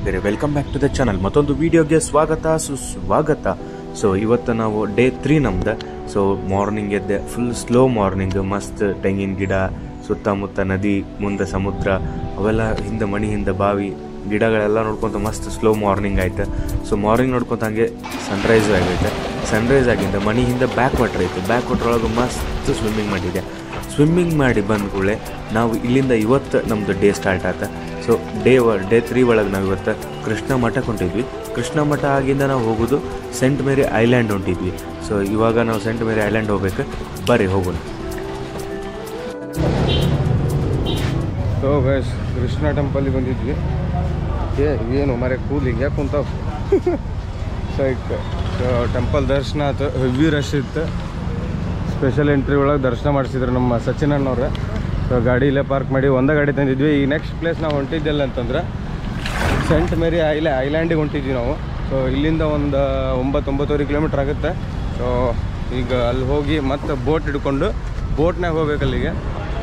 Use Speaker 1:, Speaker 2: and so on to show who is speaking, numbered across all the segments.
Speaker 1: ಬೇರೆ welcome back to the channel. ಮತ್ತೊಂದು ವಿಡಿಯೋಗೆ ಸ್ವಾಗತ ಸುಸ್ವಾಗತ. ಸೊ ಇವತ್ತು ನಾವು ಡೇ 3 ನಮ್ದು. ಸೊ ಮಾರ್ನಿಂಗ್ ಎದ್ದೆ, ಫುಲ್ ಸ್ಲೋ ಮಾರ್ನಿಂಗ್, ಮಸ್ತ್ ತೆಂಗಿನ ಗಿಡ, ಸುತ್ತಮುತ್ತ ನದಿ, ಮುಂದೆ ಸಮುದ್ರ, ಅವೆಲ್ಲ ಹಿಂದೆ ಮಣಿ ಹಿಂದೆ ಬಾವಿ, ಗಿಡಗಳೆಲ್ಲ ನೋಡ್ಕೊತ ಮಸ್ತ್ ಸ್ಲೋ ಮಾರ್ನಿಂಗ್ ಆಯ್ತು. ಸೊ ಮಾರ್ನಿಂಗ್ ನೋಡ್ಕೊತ ಹಂಗೆ ಸನ್ರೈಸು ಆಗೈತೆ. ಸನ್ರೈಸ್ ಆಗಿಂದ ಮಣಿ ಹಿಂದೆ ಬ್ಯಾಕ್ ವಾಟ್ರ್ ಐತೆ. ಬ್ಯಾಕ್ ವಾಟ್ರ್ ಒಳಗೆ ಮಸ್ತ್ ಸ್ವಿಮ್ಮಿಂಗ್ ಮಾಡಿದ್ದೆ. ಸ್ವಿಮ್ಮಿಂಗ್ ಮಾಡಿ ಬಂದ ಕೂಡಲೇ ನಾವು ಇಲ್ಲಿಂದ ಇವತ್ತು ನಮ್ಮದು ಡೇ ಸ್ಟಾರ್ಟ್ ಆಯ್ತು. ಸೊ ಡೇ 3 ಒಳಗೆ ನಾವು ಇವತ್ತು ಕೃಷ್ಣ ಮಠಕ್ಕೆ ಹೊಂಟಿದ್ವಿ. ಕೃಷ್ಣ ಮಠ ಆಗಿಂದ ನಾವು ಹೋಗೋದು ಸೆಂಟ್ ಮೇರಿ ಐಲ್ಯಾಂಡ್ ಹೊಂಟಿದ್ವಿ. ಸೊ ಇವಾಗ ನಾವು ಸೆಂಟ್ ಮೇರಿ ಐಲ್ಯಾಂಡ್ ಹೋಗ್ಬೇಕು, ಬರ್ರಿ ಹೋಗೋಣ.
Speaker 2: ಸೊ ಗೈಸ್, ಕೃಷ್ಣ ಟೆಂಪಲ್ಗೆ ಬಂದಿದ್ವಿ. ಏನು ಮರೆ ಕೂಲಿಂಗ್ ಯಾಕೆ ಕುಂತಾವ. ಸೊ ಟೆಂಪಲ್ ದರ್ಶನ ಆಯ್ತು, ಹೆವಿ ರಶ್ ಇತ್ತು. ಸ್ಪೆಷಲ್ ಎಂಟ್ರಿ ಒಳಗೆ ದರ್ಶನ ಮಾಡಿಸಿದ್ರು ನಮ್ಮ ಸಚಿನ್ ಅಣ್ಣವ್ರೆ. ಸೊ ಗಾಡಿ ಇಲ್ಲೇ ಪಾರ್ಕ್ ಮಾಡಿ ಒಂದೇ ಗಾಡಿ ತಂದಿದ್ವಿ. ಈ ನೆಕ್ಸ್ಟ್ ಪ್ಲೇಸ್ ನಾವು ಹೊಂಟಿದ್ದೆಲ್ಲ ಅಂತಂದ್ರೆ ಸೆಂಟ್ ಮೇರಿ ಐಲ್ಯಾಂಡಿಗೆ ಹೊಂಟಿದ್ವಿ ನಾವು. ಸೊ ಇಲ್ಲಿಂದ ಒಂದು 9-9.5 ಕಿಲೋಮೀಟ್ರ್ ಆಗುತ್ತೆ. ಸೊ ಈಗ ಅಲ್ಲಿ ಹೋಗಿ ಮತ್ತೆ ಬೋಟ್ ಹಿಡ್ಕೊಂಡು ಬೋಟ್ನಾಗ ಹೋಗ್ಬೇಕು ಅಲ್ಲಿಗೆ.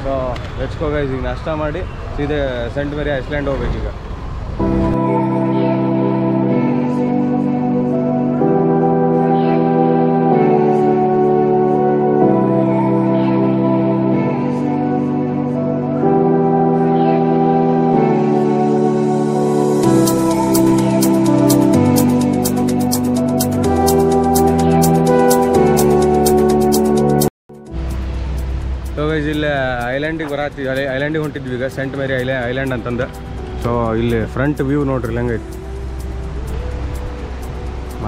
Speaker 2: ಸೊ ಹೆಚ್ಕೋಗೈಸ್ ಈಗ ನಾಷ್ಟ ಮಾಡಿ ಸೀದೆ ಸೆಂಟ್ ಮೇರಿ ಐಲ್ಯಾಂಡ್ ಹೋಗ್ಬೇಕೀಗ. ಇಲ್ಲಿ ಐಲ್ಯಾಂಡಿಗೆ ಹೊಂಟಿದ್ವಿ ಈಗ, ಸೆಂಟ್ ಮೇರಿ ಐಲ್ಯಾಂಡ್ ಅಂತಂದು. ಸೊ ಇಲ್ಲಿ ಫ್ರಂಟ್ ವ್ಯೂ ನೋಡ್ರಿ ಹೆಂಗೈತಿ,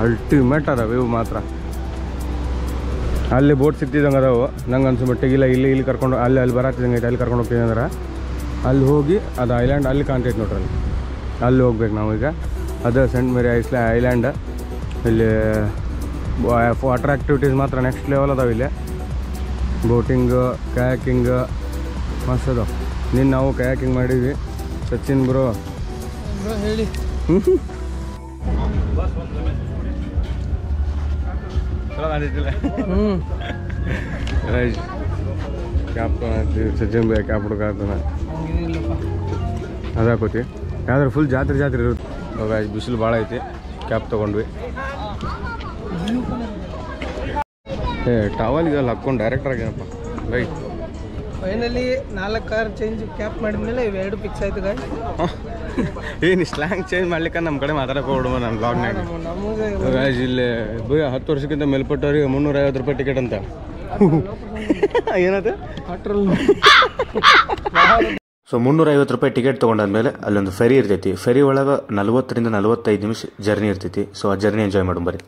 Speaker 2: ಅಲ್ಟಿಮೇಟ್ ಅದ ವ್ಯೂ ಮಾತ್ರ. ಅಲ್ಲಿ ಬೋಟ್ ಸಿಕ್ತಿದ್ದಂಗೆ ಅದಾವು ನಂಗೆ ಅನ್ಸೋ ಮಟ್ಟಿಗೆ. ಇಲ್ಲಿ ಕರ್ಕೊಂಡು ಅಲ್ಲಿ ಬರತ್ತಿದಂಗೆ ಐತೆ. ಅಲ್ಲಿ ಕರ್ಕೊಂಡು ಹೋಗ್ತಿದ್ದೆ ಅಂದ್ರೆ ಅಲ್ಲಿ ಹೋಗಿ ಅದು ಐಲ್ಯಾಂಡ್ ಅಲ್ಲಿ ಕಾಣ್ತೈತೆ ನೋಡ್ರಿ. ಅಲ್ಲಿ ಹೋಗ್ಬೇಕು ನಾವು ಈಗ. ಅದು ಸೆಂಟ್ ಮೇರಿ ಐಲ್ಯಾಂಡ್. ಇಲ್ಲಿ ವಾಟರ್ ಆ್ಯಕ್ಟಿವಿಟೀಸ್ ಮಾತ್ರ ನೆಕ್ಸ್ಟ್ ಲೆವೆಲ್ ಅದಾವೆ. ಇಲ್ಲಿ ಬೋಟಿಂಗ್, ಕಯಾಕಿಂಗ್ ಮಸ್ತ್ ಅದಾವ. ನಾವು ಕಯಾಕಿಂಗ್ ಮಾಡಿದ್ವಿ. ಸಚಿನ್ ಬ್ರೋ ಹೇಳಿ ಕ್ಯಾಪ್ ತೊಗೊಂಡಿದ್ವಿ. ಸಚಿನ್ ಬೈ ಕ್ಯಾಪ್ ಹುಡುಕಾಗ್ತಾನೆ ಅದಾಕೋತಿ. ಯಾವ್ದಾರು ಫುಲ್ ಜಾತ್ರೆ ಇರುತ್ತೆ. ಇವಾಗ ಬಿಸಿಲು ಭಾಳ ಐತಿ, ಕ್ಯಾಪ್ ತೊಗೊಂಡ್ವಿ. ಟವಲ್ಗೆ ಅಲ್ಲಿ ಹಾಕ್ಕೊಂಡು ಡೈರೆಕ್ಟರ್ ಆಗ್ಯಾನಪ್ಪ ಬೈ.
Speaker 3: ಫೈನಲಿ 4 ಕಾರ್ ಚೇಂಜ್ ಕ್ಯಾಪ್ ಮಾಡಿದ್ಮೇಲೆ ಇವೆರಡು ಫಿಕ್ಸ್ ಆಯ್ತು ಗಾಡಿ.
Speaker 2: ಏನು ಸ್ಲ್ಯಾಂಗ್ ಚೇಂಜ್ ಮಾಡ್ಲಿಕ್ಕೆ ನಮ್ಮ ಕಡೆ ಮಾತಾಡಕ್ಕೆ ಹೋಗ್ಬಿಡುವ ನನ್ನ ಬ್ಲಾಗ್ನಾಗ. ಇಲ್ಲಿ 10 ವರ್ಷಕ್ಕಿಂತ ಮೇಲ್ಪಟ್ಟವ್ರಿಗೆ 350 ರೂಪಾಯಿ ಟಿಕೆಟ್ ಅಂತ. ಏನದು
Speaker 1: ಸೊ 350 ರೂಪಾಯಿ ಟಿಕೆಟ್ ತೊಗೊಂಡಾದ್ಮೇಲೆ ಅಲ್ಲೊಂದು ಫೆರಿ ಇರ್ತೈತಿ. ಫೆರಿ ಒಳಗೆ 40 ರಿಂದ 45 ನಿಮಿಷ ಜರ್ನಿ ಇರ್ತೈತಿ. ಸೊ ಆ ಜರ್ನಿ ಎಂಜಾಯ್ ಮಾಡೋಣ ಬರ್ರಿ.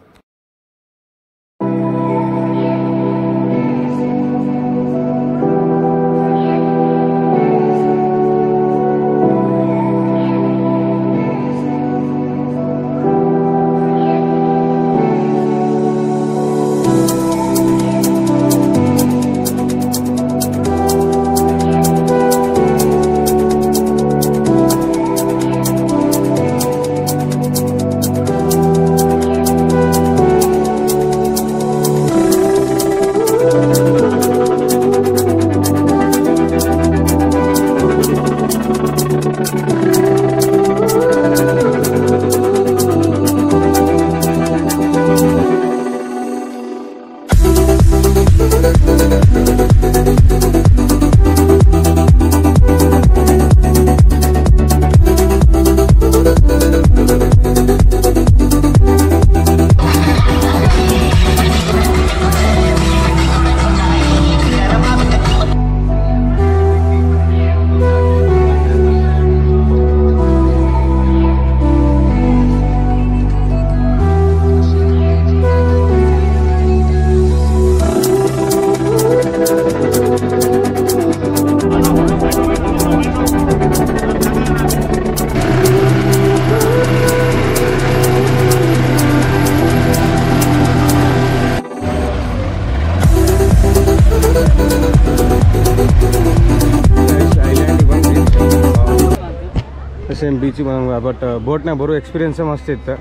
Speaker 2: ಸೇಮ್ ಬೀಚಿಗೆ ಬಂದಂಗೆ. ಬಟ್ ಬೋಟ್ನಾಗ ಬರೋ ಎಕ್ಸ್ಪೀರಿಯನ್ಸೇ ಮಸ್ತ್ ಇತ್ತು.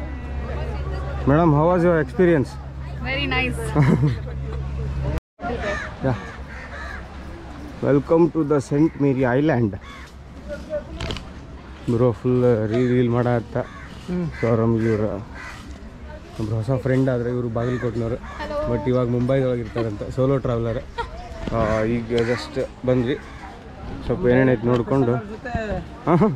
Speaker 2: Madam, how was your experience?
Speaker 4: Very nice.
Speaker 2: Welcome to the Saint Mary Island. Bro full reel ಮಾಡತ್ತ. ಸೊ ನಮ್ಗೆ ಇವರು ಒಬ್ರು ಹೊಸ ಫ್ರೆಂಡ್ ಆದರೆ ಇವರು ಬಾಗಲಕೋಟ್ನವರು, ಬಟ್ ಇವಾಗ ಮುಂಬೈದೊಳಗೆ ಇರ್ತಾರಂತೆ, ಸೋಲೋ ಟ್ರಾವೆಲರ್. ಈಗ ಜಸ್ಟ್ ಬಂದ್ವಿ, ಸ್ವಲ್ಪ ಏನೇನೈತೆ ನೋಡಿಕೊಂಡು. ಹಾಂ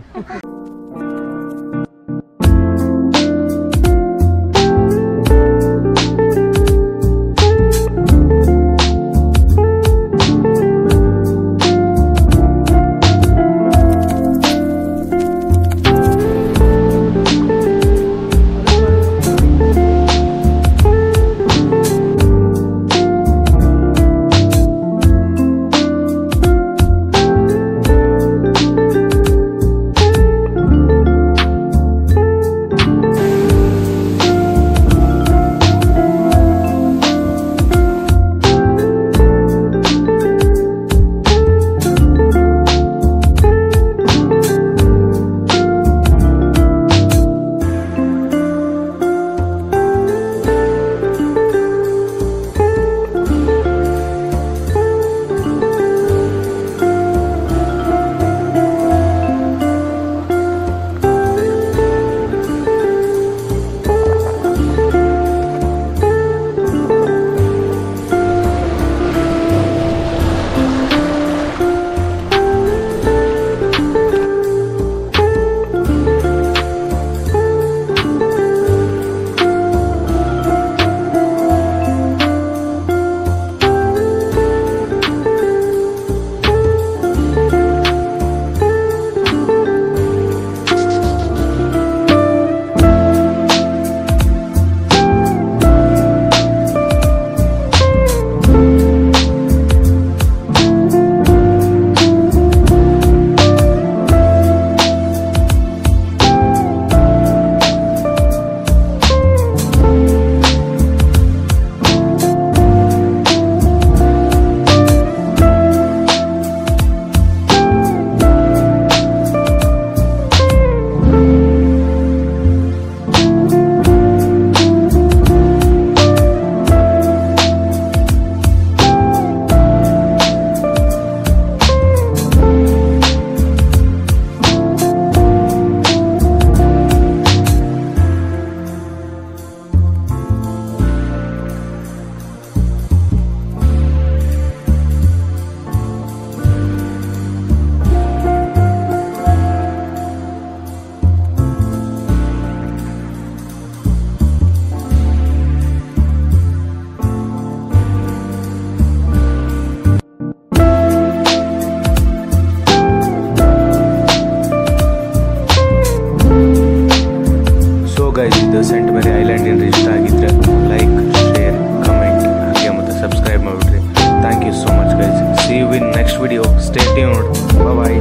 Speaker 1: ಗೈಸ್, ಇದು ಸೆಂಟ್ ಮೇರಿ ಐಲ್ಯಾಂಡ್ ಏನು ಇಷ್ಟ ಆಗಿದ್ರೆ ಲೈಕ್, ಶೇರ್, ಕಮೆಂಟ್ ಹಾಗೆ ಮತ್ತು ಸಬ್ಸ್ಕ್ರೈಬ್ ಮಾಡಿಬಿಡ್ರಿ. Thank you so much guys. See you in next video. Stay tuned. Bye.